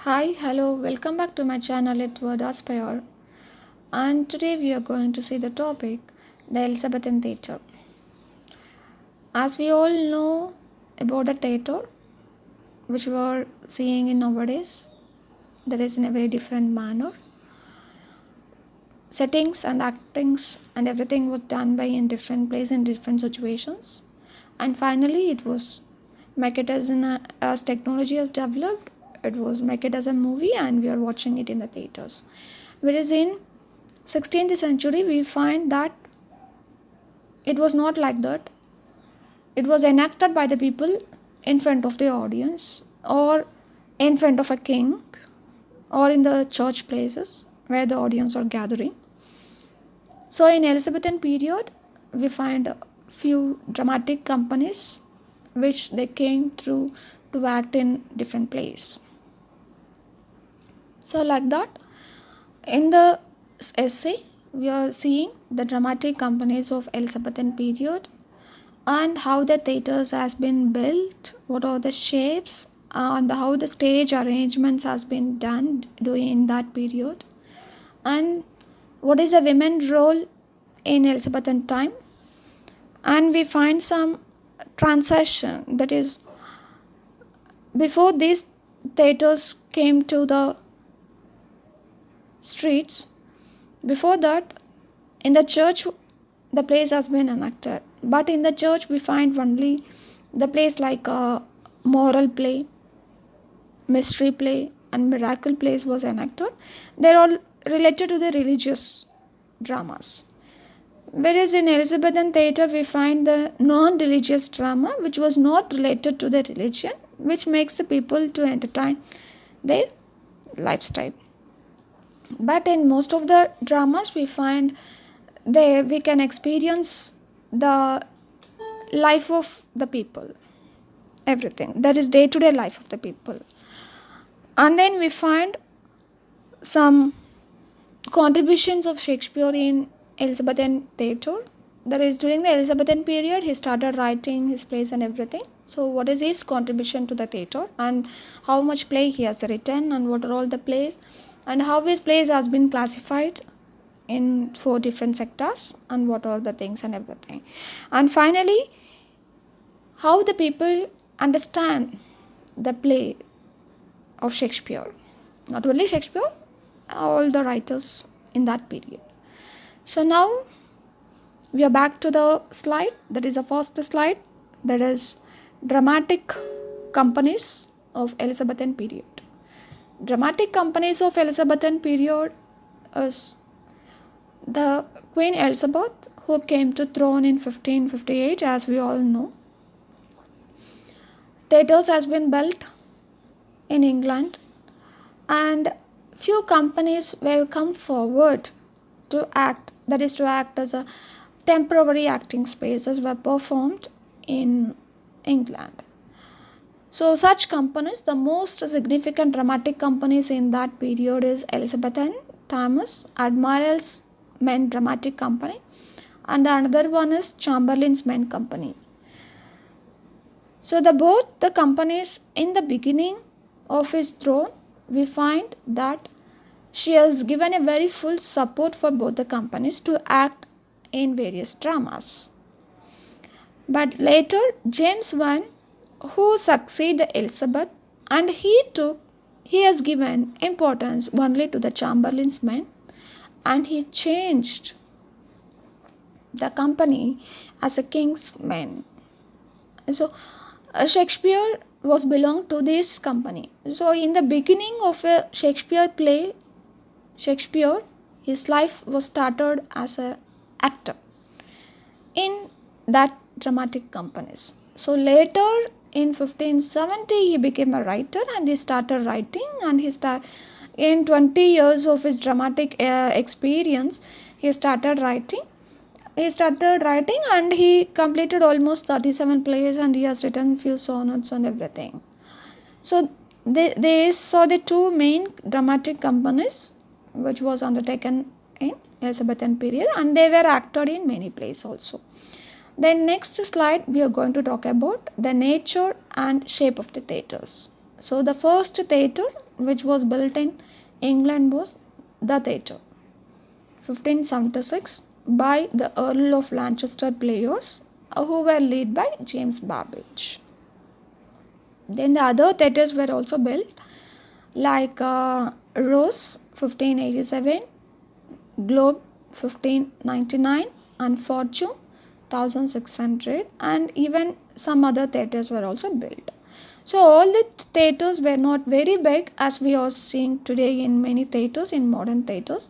Hi, hello, welcome back to my channel at Word Aspire. And today we are going to see the topic the Elizabethan Theatre. As we all know about the theatre, which we are seeing in nowadays, that is in a very different manner. Settings and actings and everything was done by in different places in different situations. And finally, it was make it as technology has developed. It was make it as a movie, and we are watching it in the theaters. Whereas in 16th century, we find that it was not like that. It was enacted by the people in front of the audience, or in front of a king, or in the church places where the audience are gathering. So in Elizabethan period, we find a few dramatic companies which they came through to act in different places. So like that, in the essay, we are seeing the dramatic companies of Elizabethan period and how the theatres has been built, what are the shapes, and how the stage arrangements has been done during that period, and what is a women's role in Elizabethan time. And we find some transition, that is, before these theatres came to the streets, before that in the church the plays has been enacted, but in the church we find only the plays like a moral play, mystery play and miracle plays was enacted. They're all related to the religious dramas. Whereas in Elizabethan theatre we find the non-religious drama which was not related to the religion, which makes the people to entertain their lifestyle. But in most of the dramas we find we can experience the life of the people, everything that is day-to-day life of the people. And then we find some contributions of Shakespeare in Elizabethan theatre. That is, during the Elizabethan period he started writing his plays and everything. So what is his contribution to the theatre, and how much play he has written, and what are all the plays, and how his plays has been classified in 4 different sectors, and what are the things and everything. And finally, how the people understand the play of Shakespeare. Not only Shakespeare, all the writers in that period. So now we are back to the slide. That is the first slide. That is dramatic companies of Elizabethan period. Dramatic companies of Elizabethan period is the Queen Elizabeth, who came to throne in 1558, as we all know. Theatres has been built in England, and few companies will come forward to act, that is to act as a temporary acting spaces were performed in England. So such companies, the most significant dramatic companies in that period is Elizabethan Thomas Admiral's Men Dramatic Company, and the another one is Chamberlain's Men Company. So both the companies, in the beginning of his throne, we find that she has given a very full support for both the companies to act in various dramas. But later James I, who succeeded Elizabeth, and he has given importance only to the Chamberlain's Men, and he changed the company as a King's Men. So Shakespeare was belonged to this company. So in the beginning of a Shakespeare play, Shakespeare, his life was started as an actor in that dramatic companies. So later in 1570 he became a writer, and he started writing, and in 20 years of his dramatic experience he started writing. And he completed almost 37 plays, and he has written few sonnets and everything. So they saw the 2 main dramatic companies which was undertaken in Elizabethan period, and they were acted in many plays also. Then next slide we are going to talk about the nature and shape of the theatres. So the first theatre which was built in England was the theatre, 1576, by the Earl of Lancaster players who were led by James Babbage. Then the other theatres were also built, like Rose 1587, Globe 1599, and Fortune 1600, and even some other theatres were also built. So all the theatres were not very big as we are seeing today in many theatres, in modern theatres,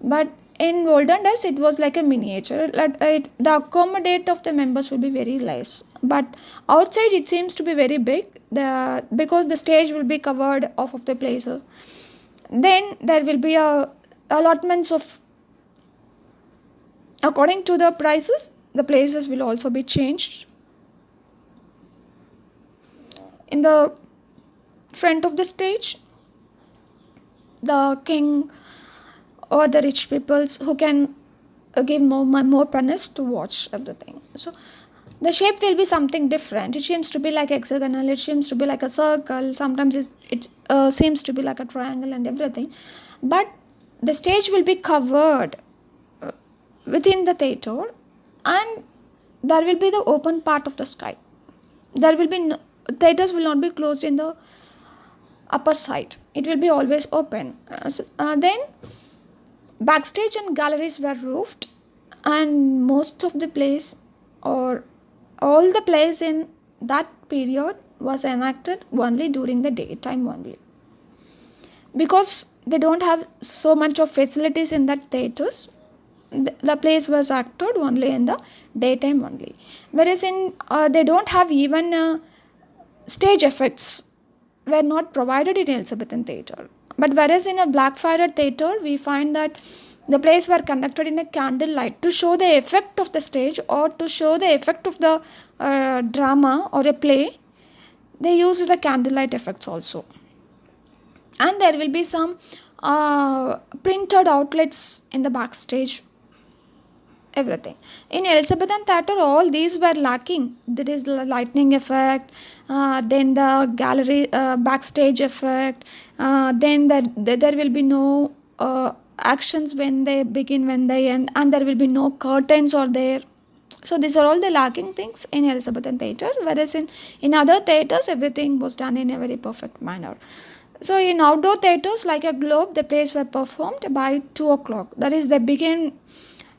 but in olden days it was like a miniature. The accommodate of the members will be very less, but outside it seems to be very big, because the stage will be covered off of the places. Then there will be allotments of, according to the prices, the places will also be changed. In the front of the stage, the king or the rich peoples who can give more pennies to watch everything. So the shape will be something different. It seems to be like hexagonal, it seems to be like a circle, sometimes it seems to be like a triangle and everything. But the stage will be covered within the theatre, and there will be the open part of the sky. There will be theatres will not be closed in the upper side. It will be always open. Then backstage and galleries were roofed, and most of the plays, or all the plays in that period, was enacted only during the daytime only, because they don't have so much of facilities in that theatres. The plays was acted only in the daytime only, whereas in they don't have even stage effects were not provided in Elizabethan Theatre. But whereas in a Blackfriars Theatre, we find that the plays were conducted in a candlelight to show the effect of the stage, or to show the effect of the drama or a play. They use the candlelight effects also. And there will be some printed outlets in the backstage, everything. In Elizabethan Theatre, all these were lacking. There is the lightning effect, then the gallery backstage effect, then there will be no actions when they begin, when they end, and there will be no curtains or there. So these are all the lacking things in Elizabethan Theatre, whereas in other theatres everything was done in a very perfect manner. So in outdoor theatres like a Globe, the plays were performed by 2 o'clock. That is, they begin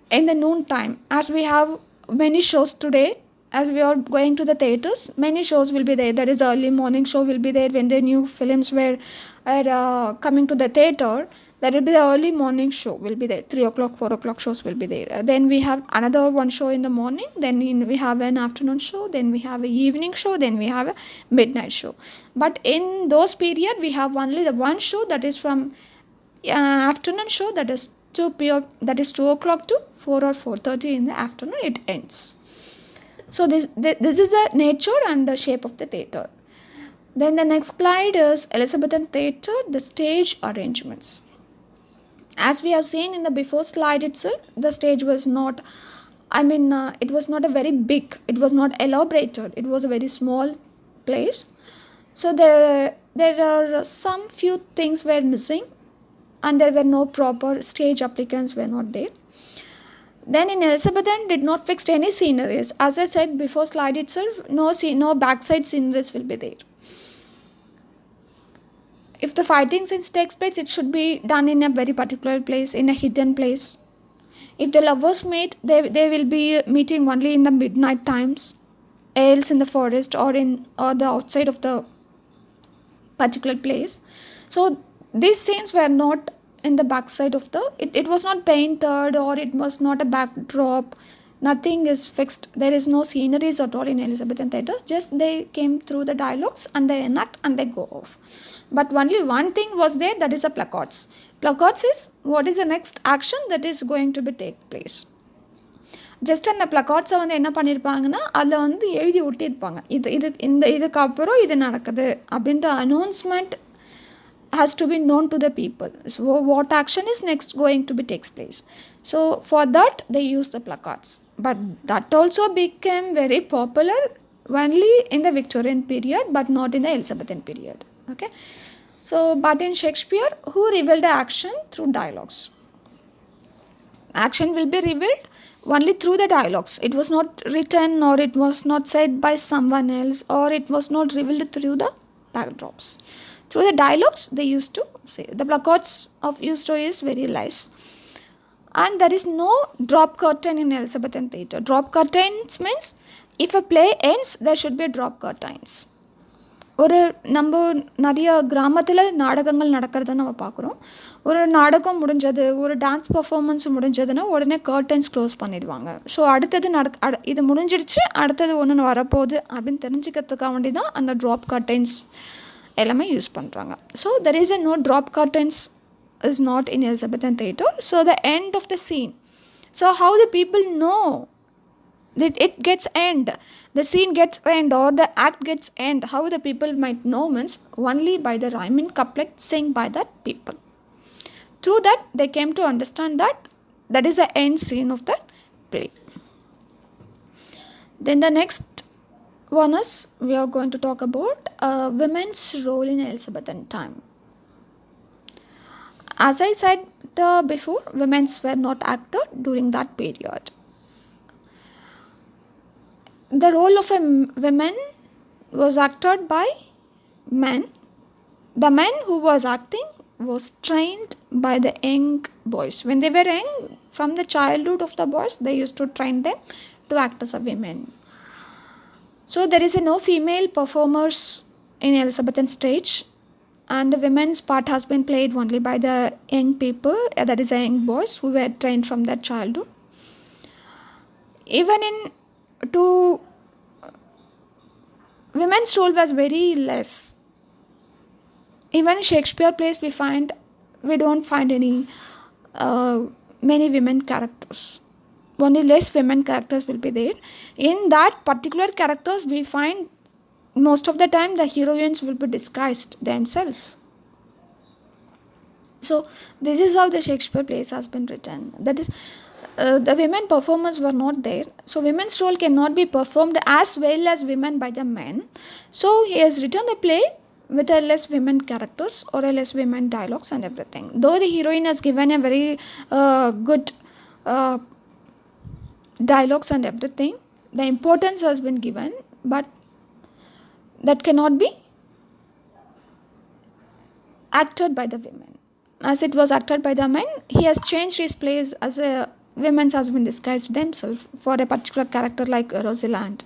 in the noon time. As we have many shows today, as we are going to the theatres, many shows will be there. There is early morning show will be there when the new films were coming to the theatre. There will be the early morning show will be there. 3 o'clock, 4 o'clock shows will be there. Then we have another one show in the morning. Then we have an afternoon show. Then we have an evening show. Then we have a midnight show. But in those period, we have only the one show, that is from afternoon show, that is 2 p.m. that is 2 o'clock to 4 or 4:30 in the afternoon. It ends. So this is the nature and the shape of the theatre. Then the next slide is Elizabethan Theatre, the stage arrangements. As we have seen in the before slide itself, the stage was not, it was not a very big, it was not elaborated, it was a very small place. So there are some few things were missing, and there were no proper stage applicants were not there. Then in Elizabethan did not fix any sceneries. As I said before slide itself, no backside sceneries will be there. If the fighting scenes takes place, it should be done in a very particular place, in a hidden place. If the lovers meet, they will be meeting only in the midnight times, else in the forest or the outside of the particular place. So these scenes were not in the backside of it was not painted, or it was not a backdrop. Nothing is fixed. There is no sceneries at all in Elizabethan theatres. Just they came through the dialogues and they enact and they go off. But only one thing was there, that is a placards. Placards is what is the next action that is going to be take place. Just அந்த பிளக்கார்ட்ஸை என்ன பண்ணியிருப்பாங்கன்னா அதில் எழுதி ஒட்டியிருப்பாங்க, இதுக்கு அப்புறம் இது நடக்குது அப்படின்ற announcement has to be known to the people. So what action is next going to be takes place. So for that they use the placards. But that also became very popular only in the Victorian period, but not in the Elizabethan period. Okay. So, but in Shakespeare, who revealed the action through dialogues? Action will be revealed only through the dialogues. It was not written, or it was not said by someone else, or it was not revealed through the backdrops. Through the dialogues, they used to say. The placards of Eusto is very less. And there is no drop curtain in Elizabethan Theatre. Drop curtains means if a play ends, there should be drop curtains. ஒரு நம்ம நிறைய கிராமத்தில் நாடகங்கள் நடக்கிறத நம்ம பார்க்குறோம். ஒரு நாடகம் முடிஞ்சது, ஒரு டான்ஸ் பர்ஃபார்மன்ஸ் முடிஞ்சதுன்னா உடனே கர்டன்ஸ் க்ளோஸ் பண்ணிடுவாங்க. ஸோ அடுத்தது இது முடிஞ்சிடுச்சு, அடுத்தது ஒன்று வரப்போகுது அப்படின்னு தெரிஞ்சுக்கிறதுக்காக வேண்டி தான் அந்த ட்ராப் கர்டன்ஸ் எல்லாமே யூஸ் பண்ணுறாங்க. So there is no drop curtains is not in Elizabethan Theatre. So the end of the scene. So how the people know that it gets end, the scene gets end, or the act gets end, how the people might know means only by the rhyming couplet sung by that people. Through that they came to understand that that is the end scene of that play. Then the next one is we are going to talk about women's role in Elizabethan time. As I said before, women were not acted during that period. The role of a woman was acted by men. The men who was acting was trained by the young boys. When they were young, from the childhood of the boys, they used to train them to act as a women. So there is no female performers in Elizabethan stage. And the women's part has been played only by the young people, that is the young boys who were trained from their childhood. Even in women's role was very less. Even in Shakespeare plays we don't find any many women characters. Only less women characters will be there. In that particular characters we find most of the time the heroines will be disguised themselves. So this is how the Shakespeare plays has been written. That is, the women performers were not there. So women's role cannot be performed as well as women by the men. So he has written a play with a less women characters or a less women dialogues and everything. Though the heroine has given a very good dialogues and everything, the importance has been given, but that cannot be acted by the women. As it was acted by the men, he has changed his plays as a women's has been disguised themselves for a particular character like Rosalind,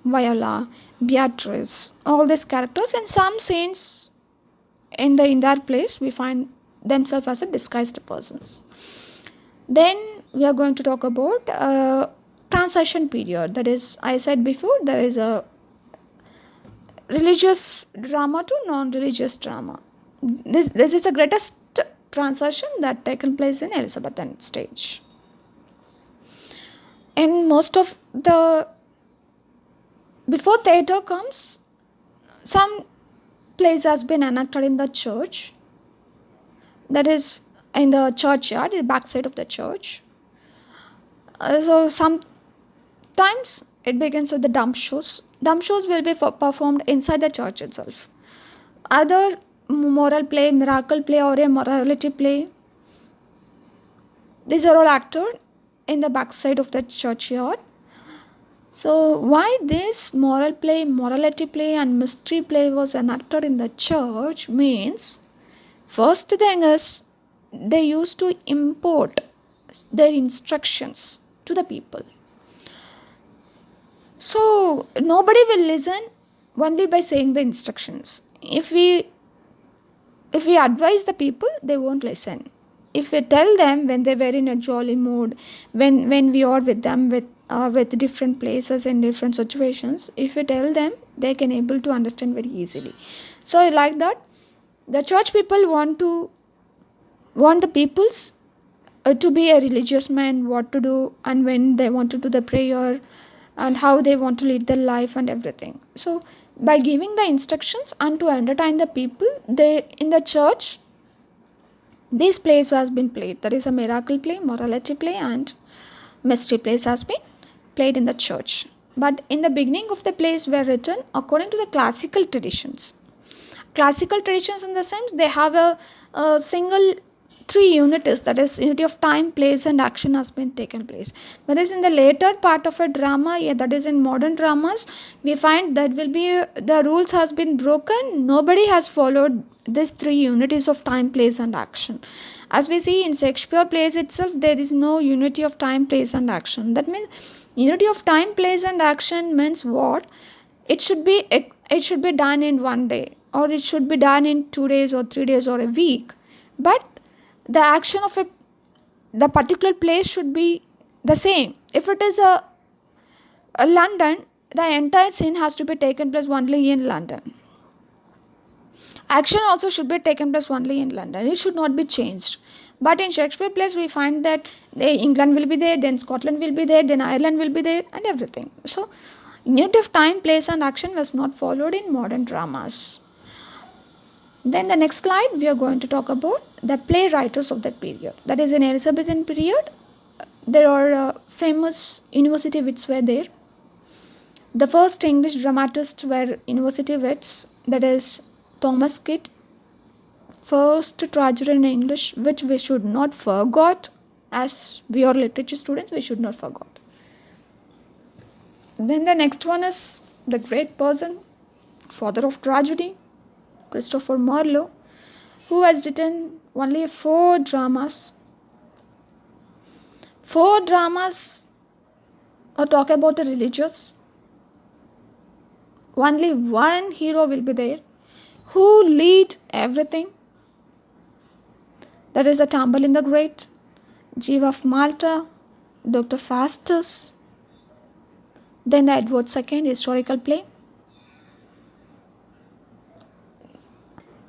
Viola, Beatrice, all these characters. And some scenes in their plays we find themselves as a disguised persons. Then we are going to talk about transition period. That is, I said before, there is a religious drama to non-religious drama. This is the greatest transition that taken place in Elizabethan stage. In most of the before theatre comes, some plays has been enacted in the church. That is in the churchyard, the back side of the church. So sometimes it begins with the dumb shows. Dumb shows will be performed inside the church itself. Other moral play, miracle play, or a morality play, these are all acted in the backside of the churchyard. So why this moral play, morality play and mystery play was enacted in the church means, first thing is they used to import their instructions to the people. So nobody will listen only by saying the instructions. If we advise the people, they won't listen. If we tell them when they were in a jolly mood, when we are with them with different places and different situations, if we tell them, they can able to understand very easily. So like that, the church people want the peoples to be a religious man, what to do and when they want to do the prayer and how they want to lead their life and everything. So by giving the instructions and to entertain the people, they in the church, these plays has been played. That is a miracle play, morality play and mystery plays has been played in the church. But in the beginning of the plays were written according to the classical traditions. classical traditions in the sense they have a single three unities, that is unity of time, place and action has been taken place. Whereas in the later part of a drama, that is in modern dramas, we find that will be the rules has been broken. Nobody has followed these three unities of time, place and action. As we see in Shakespeare plays itself, there is no unity of time, place and action. That means unity of time, place and action means what? It should be done in one day, or it should be done in 2 days or 3 days or a week. But the action of the particular place should be the same. If it is a London, the entire scene has to be taken place only in London. Action also should be taken place only in London. It should not be changed. But in Shakespeare plays, we find that England will be there, then Scotland will be there, then Ireland will be there, and everything. So, unity of time, place, and action was not followed in modern dramas. Then the next slide, we are going to talk about the playwriters of that period. That is in Elizabethan period, there are famous university wits were there. The first English dramatists were university wits, that is Thomas Kidd, first tragedy in English, which we should not forget. As we are literature students, we should not forget. Then the next one is the great person, father of tragedy, Christopher Marlowe, who has written only 4 dramas. 4 dramas talk about the religious. Only one hero will be there who lead everything. That is the Tamburlaine the Great, Jew of Malta, Dr. Faustus. Then the Edward II historical play.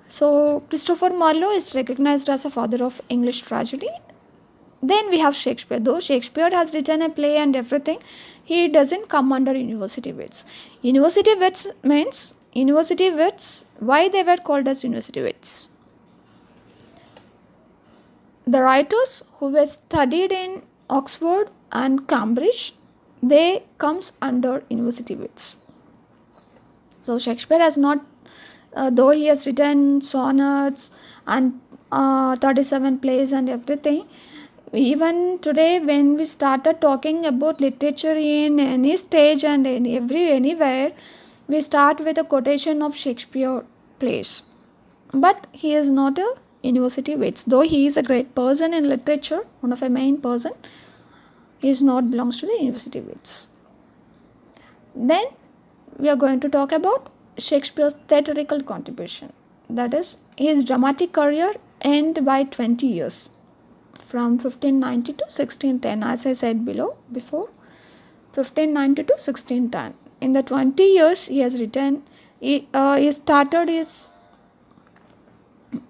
So Christopher Marlowe is recognized as a father of English tragedy. Then we have Shakespeare. Though Shakespeare has written a play and everything, he doesn't come under university wits. University wits means university wits. Why they were called as university wits? The writers who were studied in Oxford and Cambridge, they comes under university wits. So Shakespeare has not, though he has written sonnets and 37 plays and everything, even today when we started talking about literature in any stage and anywhere, we start with a quotation of Shakespeare plays. But he is not a university wits. Though he is a great person in literature, one of a main person, he is not belongs to the university wits. Then we are going to talk about Shakespeare's theatrical contribution. That is, his dramatic career ended by 20 years. From 1590 to 1610, as I said before, 1590 to 1610. In the 20 years he has written, he started his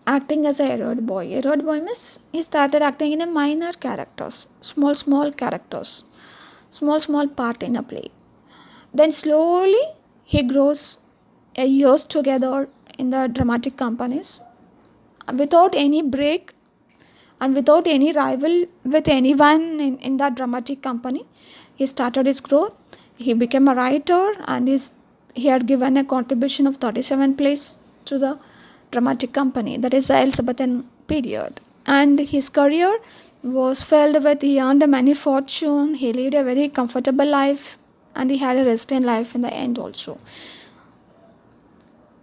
acting as a Herod boy. Herod boy means he started acting in a minor characters, small characters, small part in a play. Then slowly he grows years together in the dramatic companies without any break and without any rival with anyone in that dramatic company. He started his growth. He became a writer and he had given a contribution of 37 plays to the dramatic company, that is the Elizabethan period. And his career was filled with, he earned many fortune, he lived a very comfortable life, and he had a restrained life in the end also.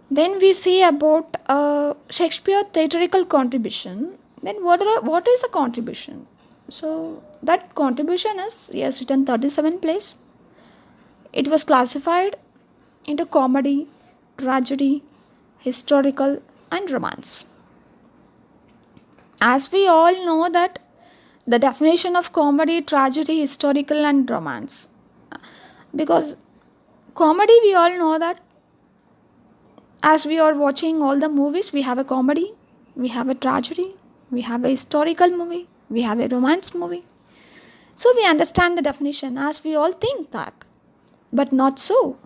Then we see about Shakespeare theatrical contribution. Then what is the contribution? So that contribution is, he has written 37 plays. It was classified into comedy, tragedy, historical and romance. As we all know that the definition of comedy, tragedy, historical and romance. Because comedy, we all know that as we are watching all the movies, we have a comedy, we have a tragedy, we have a historical movie, we have a romance movie. So we understand the definition as we all think that. But not so.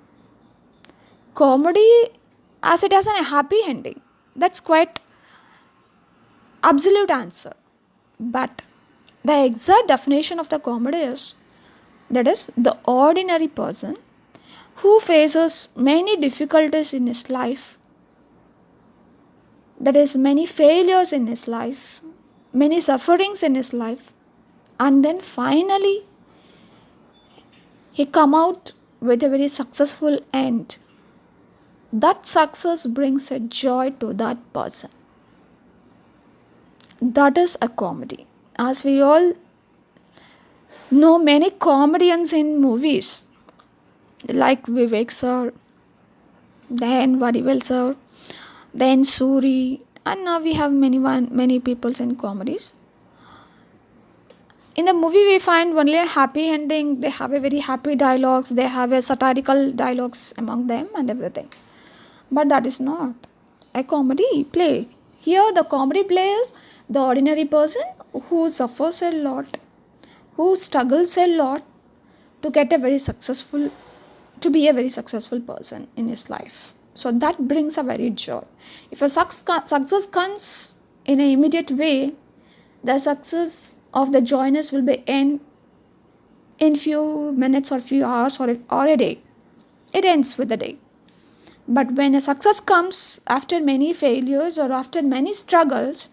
Comedy, as it has a happy ending, that's quite absolute answer. But the exact definition of the comedy is, that is the ordinary person who faces many difficulties in his life There is many failures in his life, many sufferings in his life, and then finally he come out with a very successful end. That success brings a joy to that person. That is a comedy. As we all know, many comedians in movies like Vivek sir, then Vadivel sir, then Suri, and now we have many people in comedies. In the movie we find only a happy ending. They have a very happy dialogues, they have a satirical dialogues among them and everything. But that is not a comedy play. Here the comedy play is the ordinary person who suffers a lot, who struggles a lot to get a very successful, to be a very successful person in his life. So that brings a very joy. If a success comes in an immediate way, the success of the joyness will be in few minutes or few hours or a day. It ends with the day. But when a success comes after many failures or after many struggles,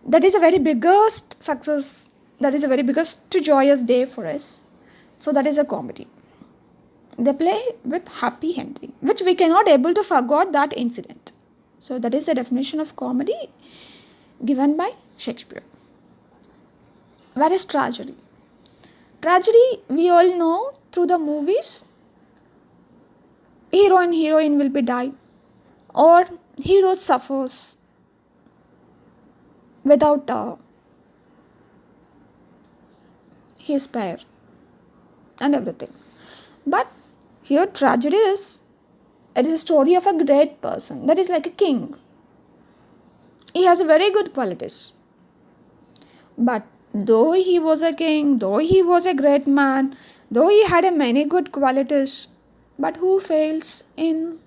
that is a very biggest success, that is a very biggest joyous day for us. So that is a comedy. They play with happy ending, which we cannot able to forget that incident. So that is the definition of comedy given by Shakespeare. Where is tragedy? Tragedy, we all know through the movies, hero and heroine will be die, or hero suffers without his pair and everything. But here tragedy is, it is a story of a great person, that is like a king. He has very good qualities. But though he was a king, though he was a great man, though he had many good qualities, but who fails in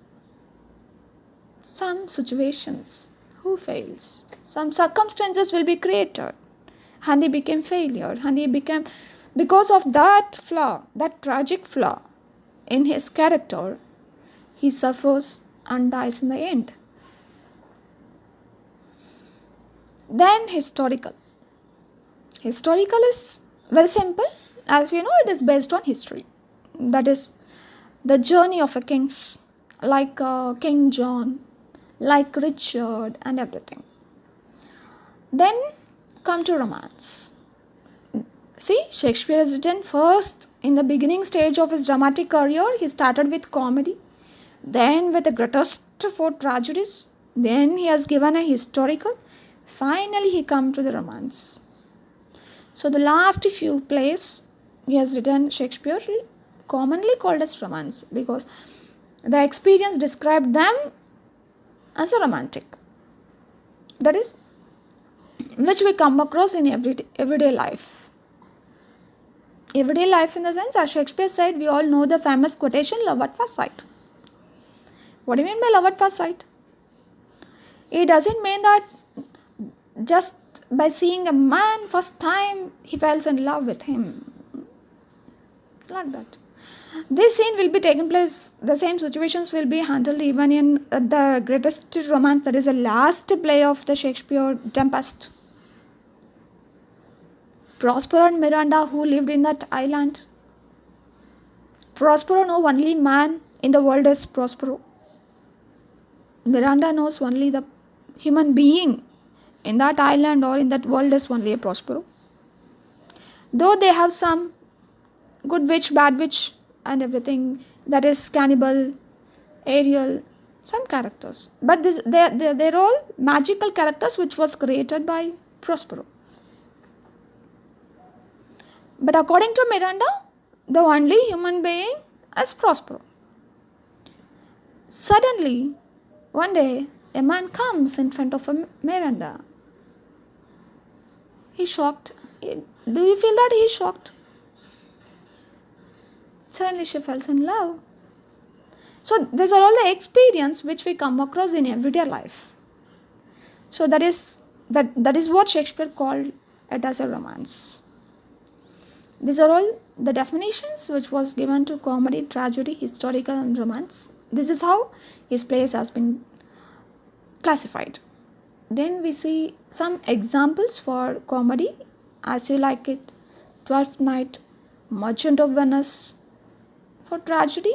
some situations? Who fails? Some circumstances will be created, and he became failure, and he became, because of that flaw, that tragic flaw in his character, he suffers and dies in the end. Then historical. Historical is very simple. As we know, it is based on history. That is the journey of a kings, like King John, like Richard and everything. Then come to romance. See, Shakespeare has written first in the beginning stage of his dramatic career. He started with comedy, then with the grotesque for tragedies, then he has given a historical, finally he come to the romance. So the last few plays he has written Shakespeare commonly called as romance, because the experience described them as a romantic. That is, which we come across in everyday life. Everyday life in the sense, as Shakespeare said, we all know the famous quotation, love at first sight. What do you mean by love at first sight? It doesn't mean that just by seeing a man first time, he falls in love with him. Like that. This scene will be taken place, the same situations will be handled even in the greatest romance, that is the last play of the Shakespeare, Tempest. Prospero and Miranda, who lived in that island. Prospero knows only man in the world is Prospero. Miranda knows only the human being in that island or in that world is only a Prospero. Though they have some good witch, bad witch and everything, that is cannibal, Ariel, some characters. But they're all magical characters which was created by Prospero. But according to Miranda, the only human being is Prospero. Suddenly, one day, a man comes in front of Miranda. He's shocked. Do you feel that he's shocked? Suddenly she falls in love. So these are all the experience which we come across in everyday life. So that is what Shakespeare called it as a romance. These are all the definitions which was given to comedy, tragedy, historical and romance. This is how his plays has been classified. Then we see some examples for comedy, As You Like It, Twelfth Night, Merchant of Venice. For tragedy,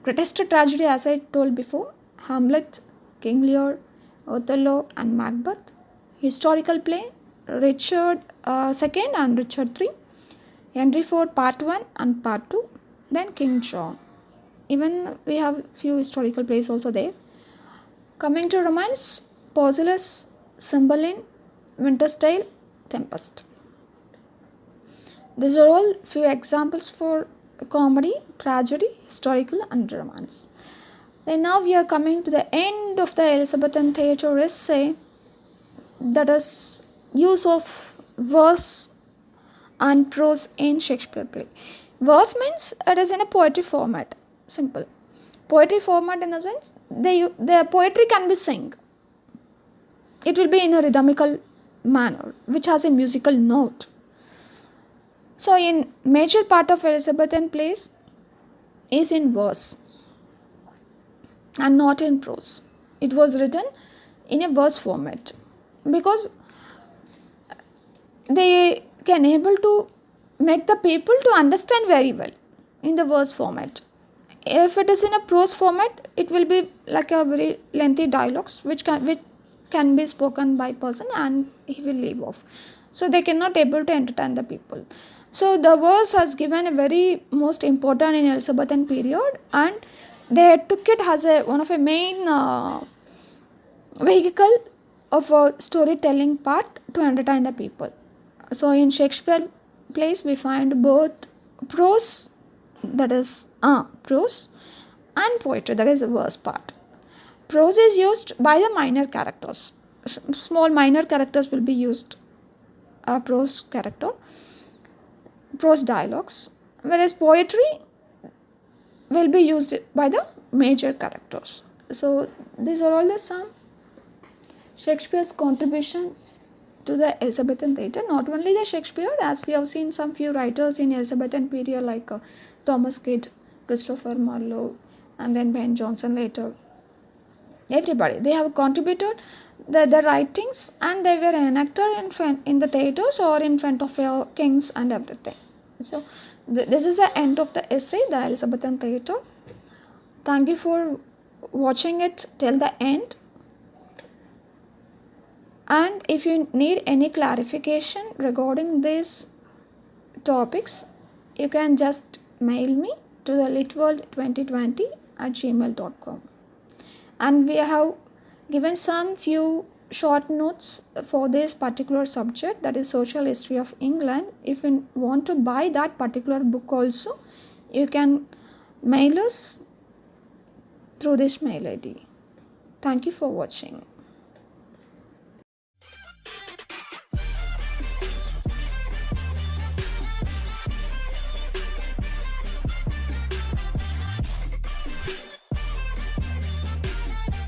greatest tragedy as I told before, Hamlet, King Lear, Othello and Macbeth. Historical play, Richard II and Richard III, Henry IV Part 1 and Part 2, then King John. Even we have few historical plays also there. Coming to romance, Persiles, Cymbeline, Winter's Tale, Tempest. These are all few examples for comedy, tragedy, historical and romance. Then now we are coming to the end of the Elizabethan Theatre essay, that is use of verse and prose in Shakespeare play. Verse means it is in a poetry format. Simple. Poetry format in the sense the poetry can be sung. It will be in a rhythmical manner which has a musical note. So in major part of Elizabethan plays is in verse and not in prose. It was written in a verse format because they can able to make the people to understand very well in the verse format. If it is in a prose format, it will be like a very lengthy dialogues which can be spoken by person and he will leave off. So they cannot able to entertain the people. So the verse has given a very most important in Elizabethan period, and they took it as one of a main vehicle of a storytelling part to entertain the people. So in Shakespeare plays we find both prose, that is prose, and poetry, that is the verse part. Prose is used by the minor characters. Small minor characters will be used, prose dialogues, whereas poetry will be used by the major characters. So these are all the some Shakespeare's contribution to the Elizabethan Theatre. Not only the Shakespeare, as we have seen some few writers in Elizabethan period like Thomas Kidd, Christopher Marlowe, and then Ben Jonson later. Everybody, they have contributed the writings, and they were an actor in the theatres or in front of kings and everything. So this is the end of the essay, the Elizabethan Theatre. Thank you for watching it till the end. And if you need any clarification regarding these topics, you can just mail me to the litworld2020@gmail.com. And we have given some few short notes for this particular subject, that is social history of England. If you want to buy that particular book also, you can mail us through this mail ID. Thank you for watching.